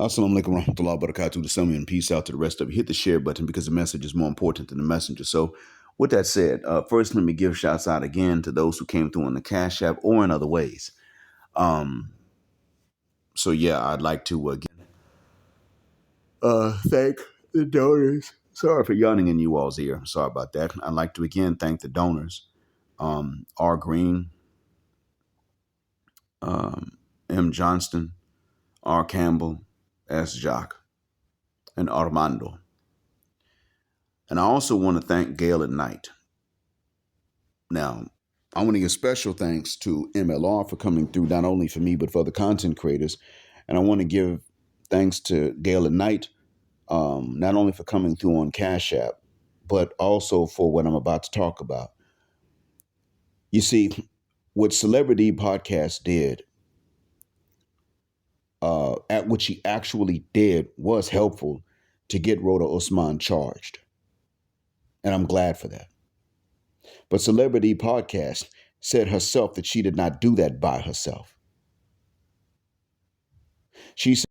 Assalamu alaikum warahmatullahi wabarakatuh. To some and peace out to the rest of you. Hit the share button because the message is more important than the messenger. So with that said, first let me give shouts out again to those who came through on the Cash App or in other ways. So yeah, I'd like to again thank the donors. Sorry for yawning in you all's ear. Sorry about that. I'd like to again thank the donors. R. Green, M. Johnston, R. Campbell, S. Jock, and Armando. And I also want to thank Gayle at Night. Now, I want to give special thanks to MLR for coming through, not only for me, but for the content creators. And I want to give thanks to Gayle at Night, not only for coming through on Cash App, but also for what I'm about to talk about. You see, what Celebrity Podcast did, at what she actually did, was helpful to get Roda Osman charged. And I'm glad for that. But Celebrity Podcast said herself that she did not do that by herself. She said,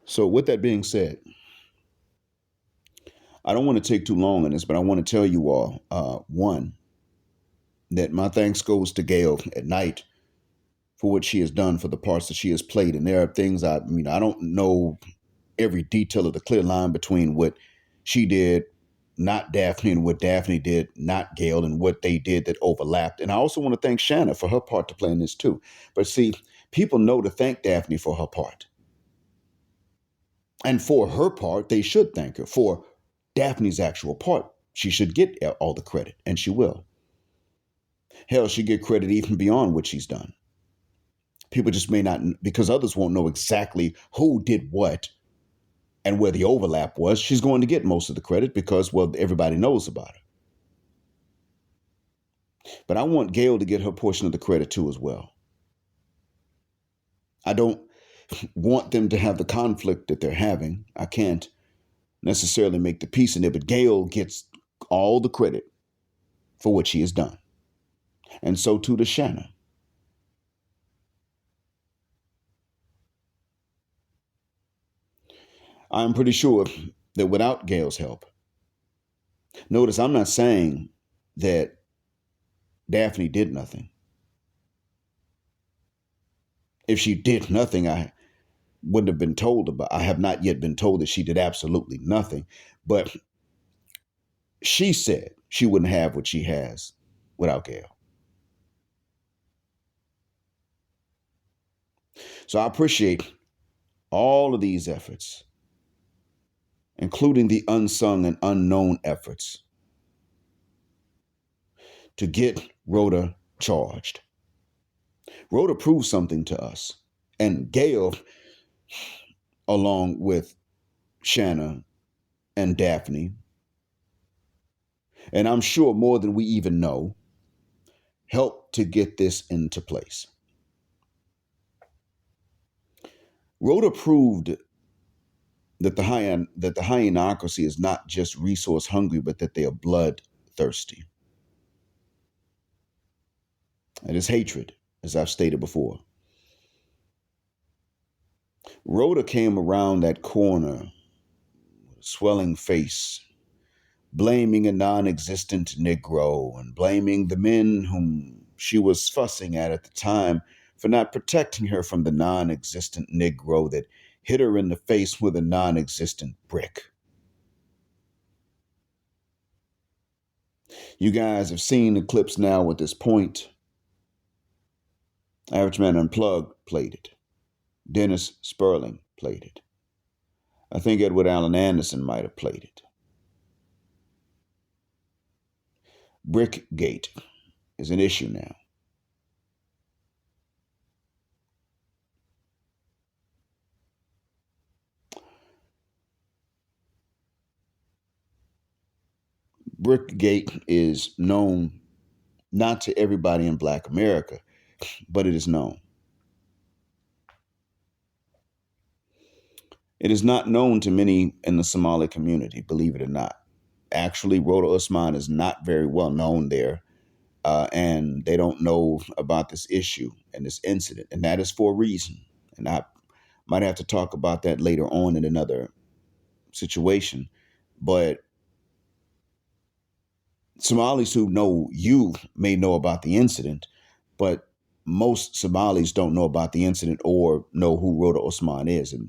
so with that being said, I don't want to take too long on this, but I want to tell you all, one, that my thanks goes to Gayle at Night for what she has done for the parts that she has played. And there are things I don't know every detail of the clear line between what she did, not Daphne, and what Daphne did, not Gayle, and what they did that overlapped. And I also want to thank Shanna for her part to play in this too. But see, people know to thank Daphne for her part. And for her part, they should thank her. For Daphne's actual part, she should get all the credit, and she will. Hell, she get credit even beyond what she's done. People just may not, because others won't know exactly who did what and where the overlap was. She's going to get most of the credit because, well, everybody knows about her. But I want Gayle to get her portion of the credit too as well. I don't want them to have the conflict that they're having. I can't necessarily make the peace in it, but Gayle gets all the credit for what she has done. And so too does Shanna. I'm pretty sure that without Gayle's help, notice I'm not saying that Daphne did nothing. If she did nothing, I wouldn't have been told about. I have not yet been told that she did absolutely nothing. But she said she wouldn't have what she has without Gayle. So I appreciate all of these efforts, including the unsung and unknown efforts to get Rhoda charged. Rhoda proved something to us. And Gayle, along with Shanna and Daphne, and I'm sure more than we even know, helped to get this into place. Rhoda proved that the hyenocracy is not just resource hungry, but that they are bloodthirsty. It is hatred, as I've stated before. Rhoda came around that corner with a swelling face, blaming a non-existent Negro and blaming the men whom she was fussing at the time for not protecting her from the non-existent Negro that hit her in the face with a non-existent brick. You guys have seen the clips now at this point. Average Man Unplugged played it. Dennis Sperling played it. I think Edward Allen Anderson might have played it. Brickgate is an issue now. Brickgate is known not to everybody in Black America, but it is known. It is not known to many in the Somali community, believe it or not. Actually, Roda Osman is not very well known there, and they don't know about this issue and this incident, and that is for a reason. And I might have to talk about that later on in another situation. But Somalis who know you may know about the incident, but most Somalis don't know about the incident or know who Roda Osman is. And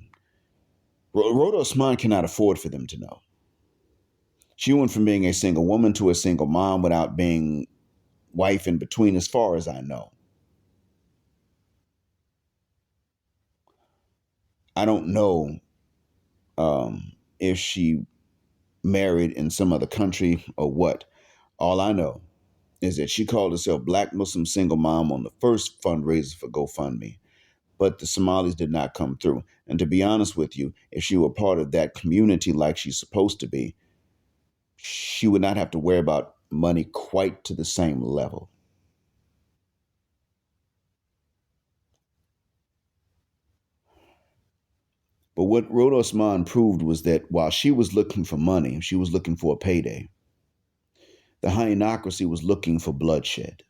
Roda Osman cannot afford for them to know. She went from being a single woman to a single mom without being wife in between, as far as I know. I don't know if she married in some other country or what. All I know is that she called herself Black Muslim Single Mom on the first fundraiser for GoFundMe. But the Somalis did not come through. And to be honest with you, if she were part of that community like she's supposed to be, she would not have to worry about money quite to the same level. But what Roda Osman proved was that while she was looking for money, she was looking for a payday. The hyenocracy was looking for bloodshed.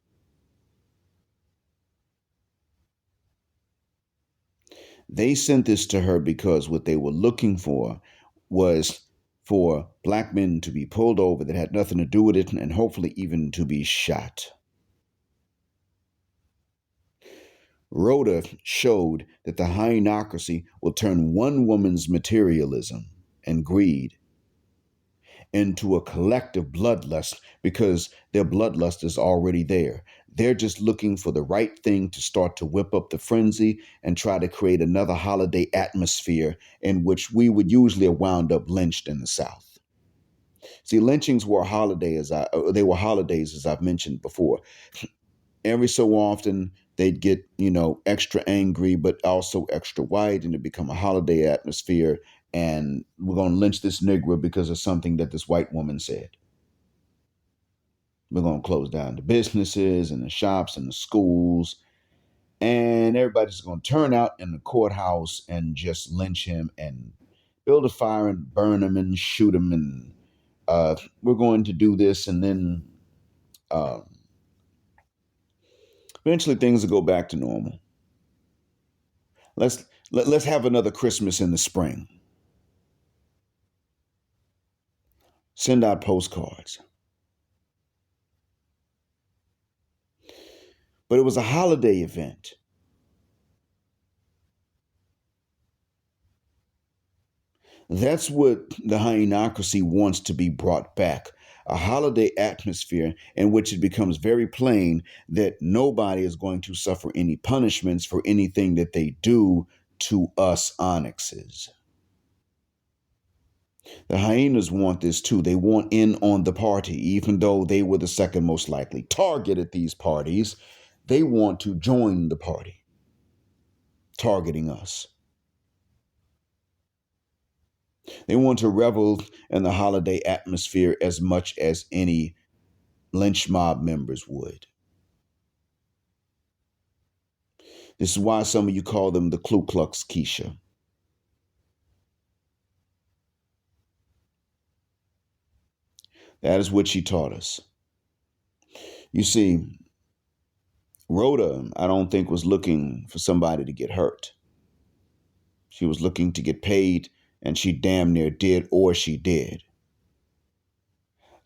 They sent this to her because what they were looking for was for Black men to be pulled over that had nothing to do with it and hopefully even to be shot. Rhoda showed that the hyenocracy will turn one woman's materialism and greed into a collective bloodlust because their bloodlust is already there. They're just looking for the right thing to start to whip up the frenzy and try to create another holiday atmosphere in which we would usually have wound up lynched in the South. See, lynchings were holidays, as I've mentioned before. Every so often, they'd get, extra angry, but also extra white, and it become a holiday atmosphere. And we're going to lynch this Negro because of something that this white woman said. We're going to close down the businesses and the shops and the schools. And everybody's going to turn out in the courthouse and just lynch him and build a fire and burn him and shoot him. And we're going to do this. And then eventually things will go back to normal. Let's have another Christmas in the spring. Send out postcards. But it was a holiday event. That's what the hyenocracy wants to be brought back. a holiday atmosphere in which it becomes very plain that nobody is going to suffer any punishments for anything that they do to us onyxes. The hyenas want this too. They want in on the party, even though they were the second most likely target at these parties. They want to join the party, targeting us. They want to revel in the holiday atmosphere as much as any lynch mob members would. This is why some of you call them the Ku Klux Keisha. That is what she taught us. You see, Rhoda, I don't think, was looking for somebody to get hurt. She was looking to get paid, and she damn near did, or she did.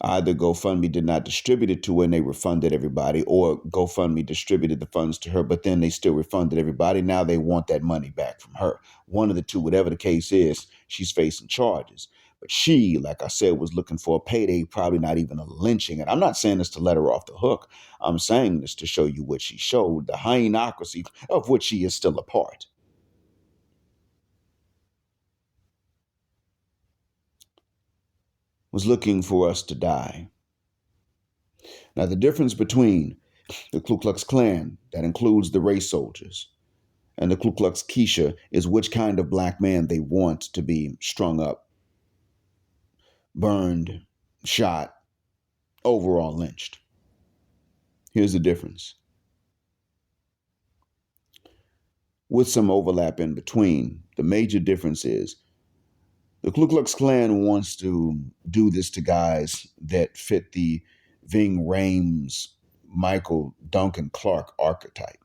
Either GoFundMe did not distribute it to her and they refunded everybody, or GoFundMe distributed the funds to her, but then they still refunded everybody. Now they want that money back from her. One of the two, whatever the case is, she's facing charges. But she, like I said, was looking for a payday, probably not even a lynching. And I'm not saying this to let her off the hook. I'm saying this to show you what she showed, the hyenocracy of which she is still a part. Was looking for us to die. Now, the difference between the Ku Klux Klan, that includes the race soldiers, and the Ku Klux Keisha is which kind of black man they want to be strung up, burned, shot, overall lynched. Here's the difference. With some overlap in between, the major difference is the Ku Klux Klan wants to do this to guys that fit the Ving Rhames, Michael Duncan Clark archetype.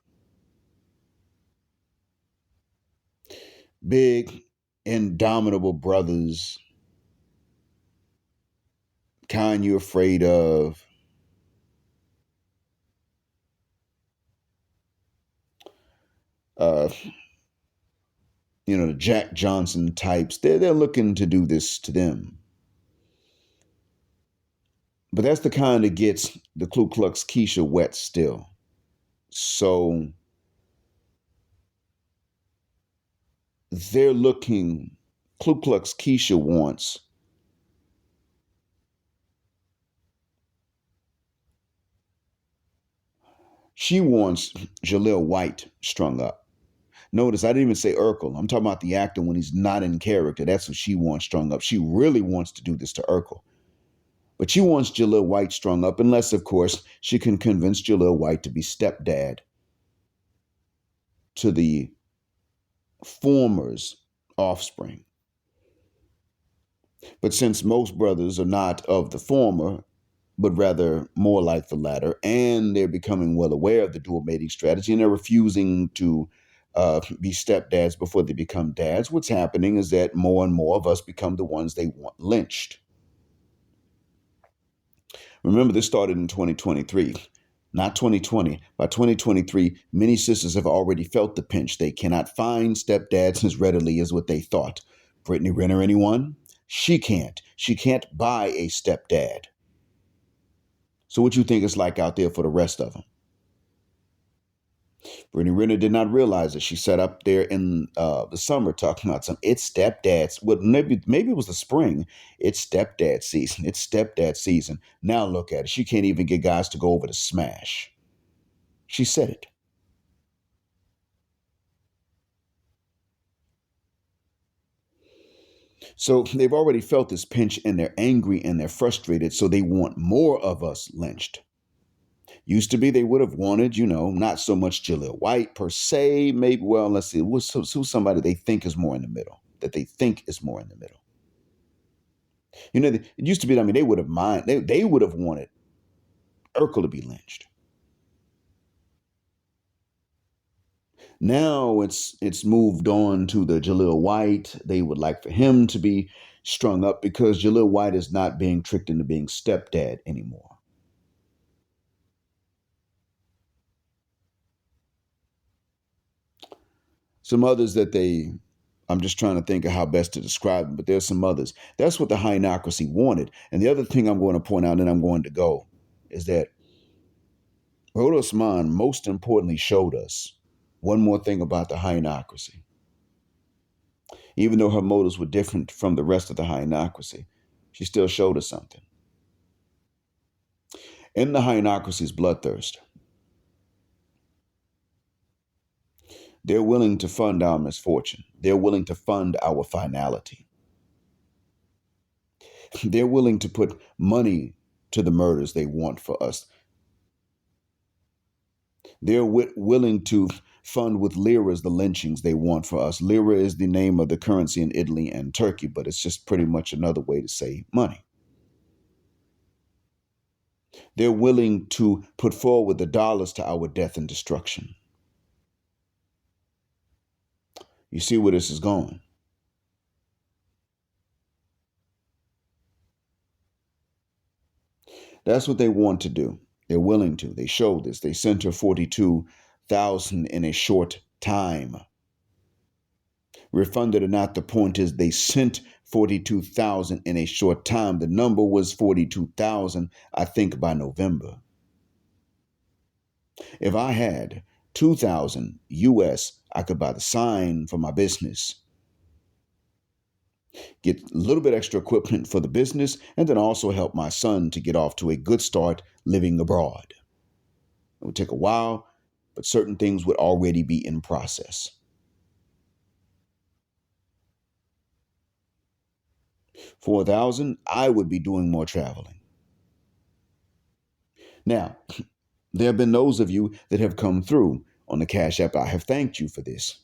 Big, indomitable brothers, kind you're afraid of. Uh, the Jack Johnson types, they're looking to do this to them. But that's the kind that gets the Ku Klux Keisha wet still. So they're looking, Ku Klux Keisha wants Jaleel White strung up. Notice I didn't even say Urkel. I'm talking about the actor when he's not in character. That's what she wants strung up. She really wants to do this to Urkel. But she wants Jaleel White strung up, unless, of course, she can convince Jaleel White to be stepdad to the former's offspring. But since most brothers are not of the former, but rather more like the latter, and they're becoming well aware of the dual mating strategy, and they're refusing to be stepdads before they become dads, what's happening is that more and more of us become the ones they want lynched. Remember, this started in 2023, not 2020. By 2023, many sisters have already felt the pinch. They cannot find stepdads as readily as what they thought. Brittany Renner, anyone? She can't. She can't buy a stepdad. So what you think it's like out there for the rest of them? Brittany Renner did not realize that she sat up there in the summer talking about it's stepdads. Well, maybe it was the spring. It's stepdad season. It's stepdad season. Now look at it. She can't even get guys to go over to smash. She said it. So they've already felt this pinch and they're angry and they're frustrated. So they want more of us lynched. Used to be they would have wanted, not so much Jaleel White per se. Maybe, well, let's see, who's somebody they think is more in the middle, that they think is more in the middle. It used to be, they would have they would have wanted Urkel to be lynched. Now it's moved on to the Jaleel White. They would like for him to be strung up because Jaleel White is not being tricked into being stepdad anymore. Some others that they I'm just trying to think of how best to describe them, but there's some others. That's what the hyenocracy wanted. And the other thing I'm going to point out, and I'm going to go, is that Roda Osman most importantly showed us one more thing about the hyenocracy. Even though her motives were different from the rest of the hyenocracy, she still showed us something. In the hyenocracy's bloodthirst, they're willing to fund our misfortune. They're willing to fund our finality. They're willing to put money to the murders they want for us. They're willing to fund with liras the lynchings they want for us. Lira is the name of the currency in Italy and Turkey, but it's just pretty much another way to say money. They're willing to put forward the dollars to our death and destruction. You see where this is going. That's what they want to do. They're willing to. They showed this. They sent her 42,000 in a short time. Refunded or not, the point is they sent 42,000 in a short time. The number was 42,000, I think, by November. If I had 2,000 US, I could buy the sign for my business, get a little bit extra equipment for the business, and then also help my son to get off to a good start living abroad. It would take a while, but certain things would already be in process. 4,000, I would be doing more traveling. Now, there have been those of you that have come through on the Cash App. I have thanked you for this.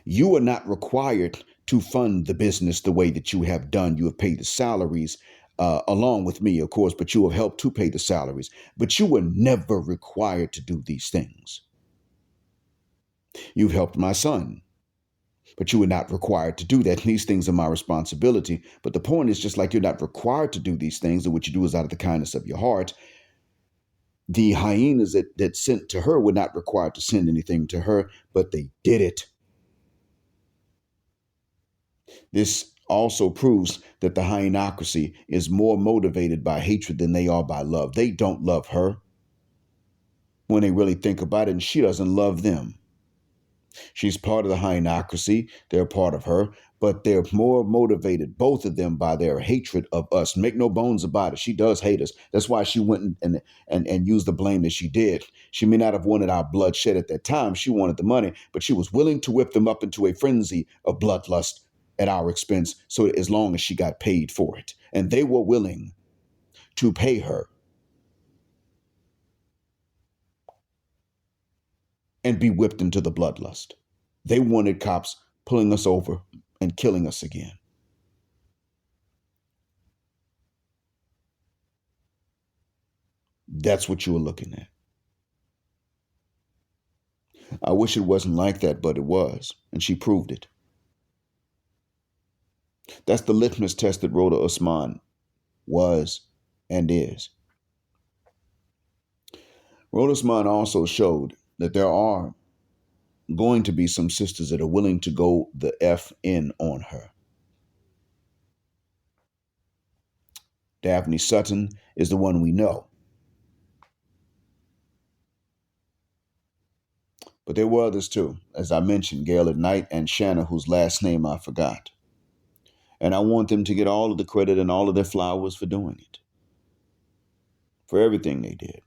You are not required to fund the business the way that you have done. You have paid the salaries along with me, of course, but you have helped to pay the salaries. But you were never required to do these things. You've helped my son, but you were not required to do that. And these things are my responsibility. But the point is, just like you're not required to do these things, and what you do is out of the kindness of your heart, the hyenas that sent to her were not required to send anything to her, but they did it. This also proves that the hyenocracy is more motivated by hatred than they are by love. They don't love her when they really think about it, and she doesn't love them. She's part of the hyenocracy. They're part of her, but they're more motivated, both of them, by their hatred of us. Make no bones about it. She does hate us. That's why she went and used the blame that she did. She may not have wanted our blood shed at that time. She wanted the money, but she was willing to whip them up into a frenzy of bloodlust at our expense, so as long as she got paid for it. And they were willing to pay her and be whipped into the bloodlust. They wanted cops pulling us over and killing us again. That's what you were looking at. I wish it wasn't like that, but it was, and she proved it. That's the litmus test that Roda Osman was and is. Roda Osman also showed that there are going to be some sisters that are willing to go the F in on her. Daphne Sutton is the one we know. But there were others too. As I mentioned, Gayle at Night and Shanna, whose last name I forgot. And I want them to get all of the credit and all of their flowers for doing it, for everything they did.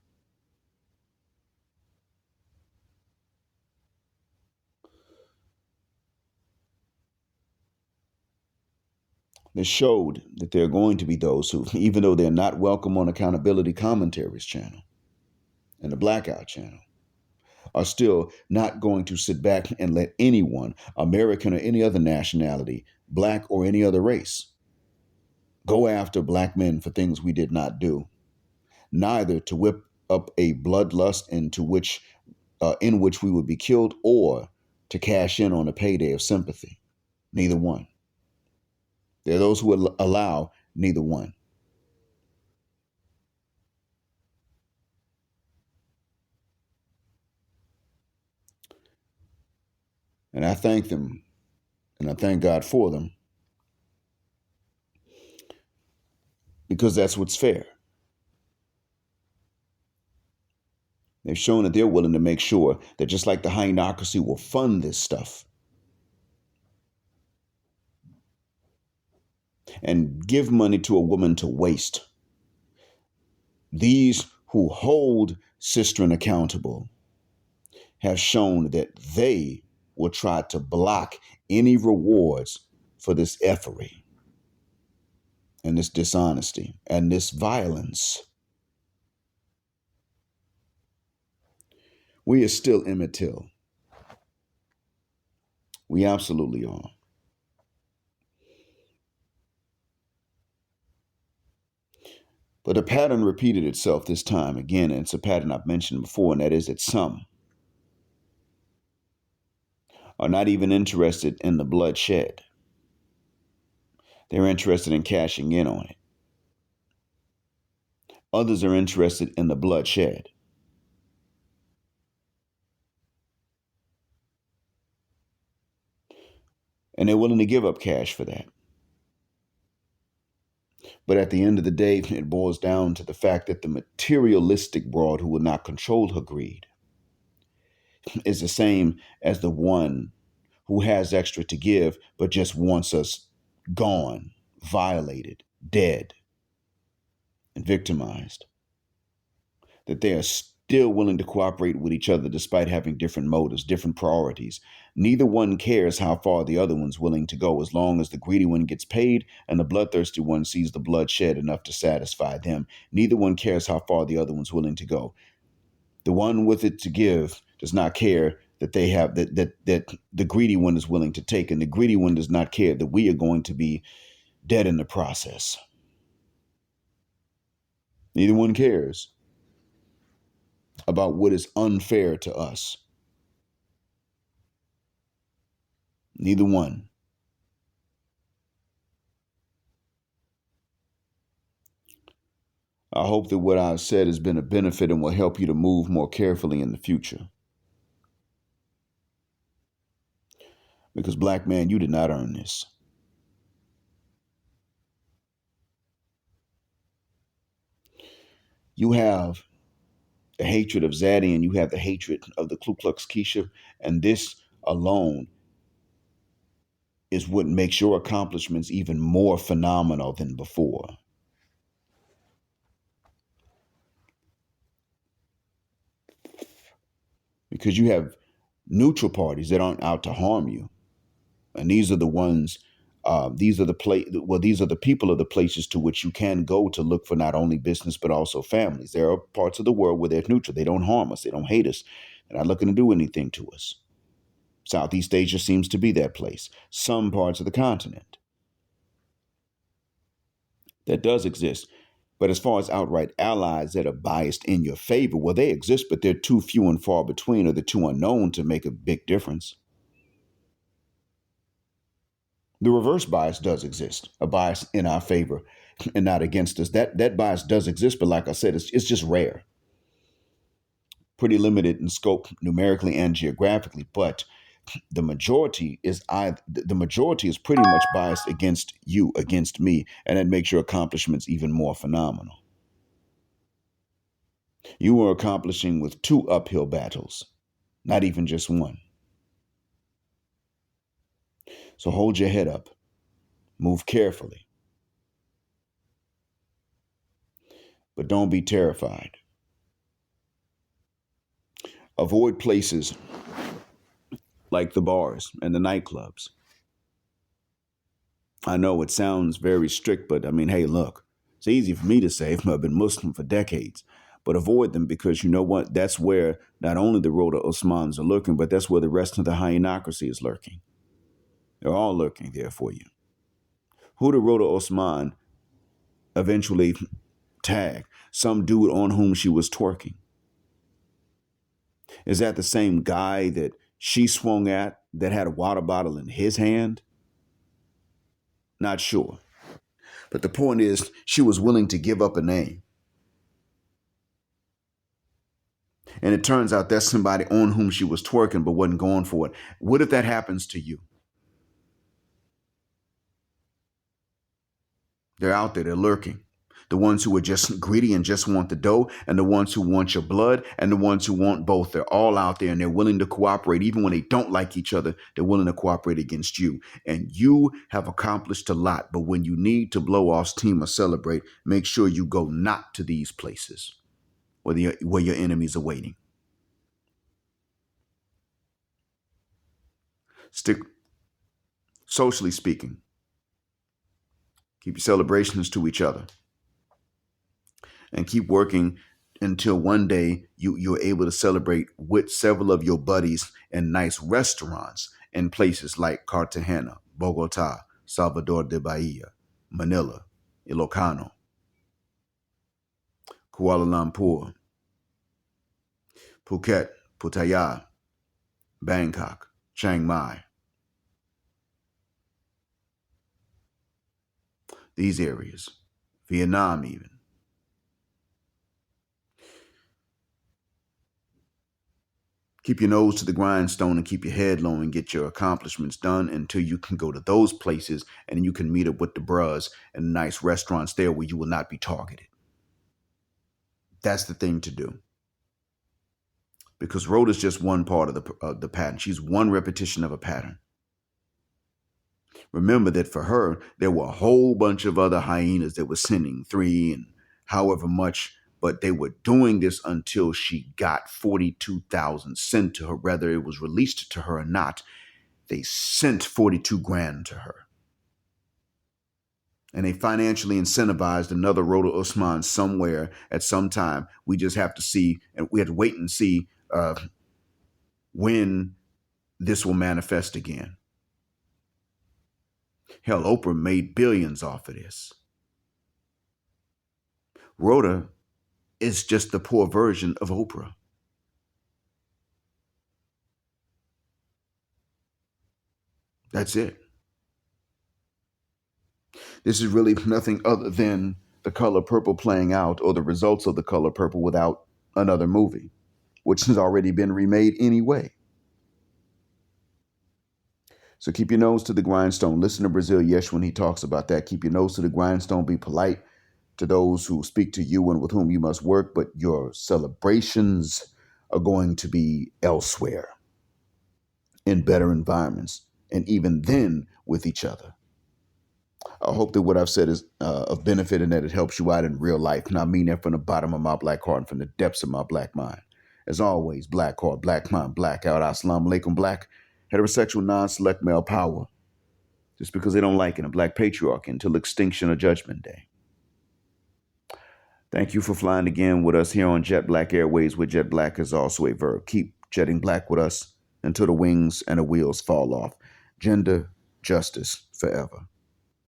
They showed that there are going to be those who, even though they're not welcome on Accountability Commentaries channel and the Blackout channel, are still not going to sit back and let anyone, American or any other nationality, black or any other race, go after black men for things we did not do, neither to whip up a bloodlust in which we would be killed, or to cash in on a payday of sympathy. Neither one. There are those who will allow neither one. And I thank them, and I thank God for them, because that's what's fair. They've shown that they're willing to make sure that just like the hyenocracy will fund this stuff and give money to a woman to waste, these who hold sistren accountable have shown that they will try to block any rewards for this effery and this dishonesty and this violence. We are still immaterial. We absolutely are. But a pattern repeated itself this time again, and it's a pattern I've mentioned before, and that is that some are not even interested in the bloodshed. They're interested in cashing in on it. Others are interested in the bloodshed. And they're willing to give up cash for that. But at the end of the day, it boils down to the fact that the materialistic broad who will not control her greed is the same as the one who has extra to give, but just wants us gone, violated, dead, and victimized. That they are still willing to cooperate with each other despite having different motives, different priorities. Neither one cares how far the other one's willing to go, as long as the greedy one gets paid and the bloodthirsty one sees the blood shed enough to satisfy them. Neither one cares how far the other one's willing to go. The one with it to give does not care that they have that the greedy one is willing to take, and the greedy one does not care that we are going to be dead in the process. Neither one cares about what is unfair to us. Neither one. I hope that what I've said has been a benefit and will help you to move more carefully in the future. Because, black man, you did not earn this. You have the hatred of Zaddy and you have the hatred of the Ku Klux Keisha, and this alone is what makes your accomplishments even more phenomenal than before. Because you have neutral parties that aren't out to harm you. And these are the ones, these are the people of the places to which you can go to look for not only business, but also families. There are parts of the world where they're neutral. They don't harm us. They don't hate us. They're not looking to do anything to us. Southeast Asia seems to be that place. Some parts of the continent. That does exist. But as far as outright allies that are biased in your favor, well, they exist, but they're too few and far between, or they're too unknown to make a big difference. The reverse bias does exist, a bias in our favor and not against us. That bias does exist, but like I said, it's just rare. Pretty limited in scope numerically and geographically, but the majority is pretty much biased against you, against me, and that makes your accomplishments even more phenomenal. You are accomplishing with 2 uphill battles, not even just one. So hold your head up, move carefully, but don't be terrified. Avoid places like the bars and the nightclubs. I know it sounds very strict, but I mean, hey, look, it's easy for me to say. I've been Muslim for decades, but avoid them, because you know what? That's where not only the Roda Osmans are lurking, but that's where the rest of the hyenocracy is lurking. They're all lurking there for you. Who did Roda Osman eventually tag? Some dude on whom she was twerking. Is that the same guy that she swung at that had a water bottle in his hand? Not sure. But the point is, she was willing to give up a name. And it turns out that's somebody on whom she was twerking but wasn't going for it. What if that happens to you? They're out there, they're lurking. The ones who are just greedy and just want the dough, and the ones who want your blood, and the ones who want both. They're all out there and they're willing to cooperate. Even when they don't like each other, they're willing to cooperate against you. And you have accomplished a lot. But when you need to blow off steam or celebrate, make sure you go not to these places where your enemies are waiting. Stick, socially speaking, keep your celebrations to each other. And keep working until one day you're able to celebrate with several of your buddies in nice restaurants in places like Cartagena, Bogota, Salvador de Bahia, Manila, Ilocano, Kuala Lumpur, Phuket, Pattaya, Bangkok, Chiang Mai. These areas, Vietnam even. Keep your nose to the grindstone and keep your head low and get your accomplishments done until you can go to those places and you can meet up with the bros and nice restaurants there where you will not be targeted. That's the thing to do. Because Rhoda's just one part of the pattern. She's one repetition of a pattern. Remember that for her, there were a whole bunch of other hyenas that were sending 3 and however much, but they were doing this until she got 42,000 sent to her, whether it was released to her or not. They sent 42 grand to her. And they financially incentivized another Roda Osman somewhere at some time. We just have to see, and we have to wait and see when this will manifest again. Hell, Oprah made billions off of this. Rhoda is just the poor version of Oprah. That's it. This is really nothing other than The Color Purple playing out, or the results of The Color Purple without another movie, which has already been remade anyway. So keep your nose to the grindstone. Listen to Brazil Yesh when he talks about that. Keep your nose to the grindstone. Be polite to those who speak to you and with whom you must work, but your celebrations are going to be elsewhere, in better environments, and even then with each other. I hope that what I've said is of benefit and that it helps you out in real life. And I mean that from the bottom of my black heart and from the depths of my black mind. As always, black heart, black mind, blackout. Assalamu alaikum, black, heterosexual, non-select male power. Just because they don't like it, a black patriarchy until extinction or judgment day. Thank you for flying again with us here on Jet Black Airways, where jet black is also a verb. Keep jetting black with us until the wings and the wheels fall off. Gender justice forever.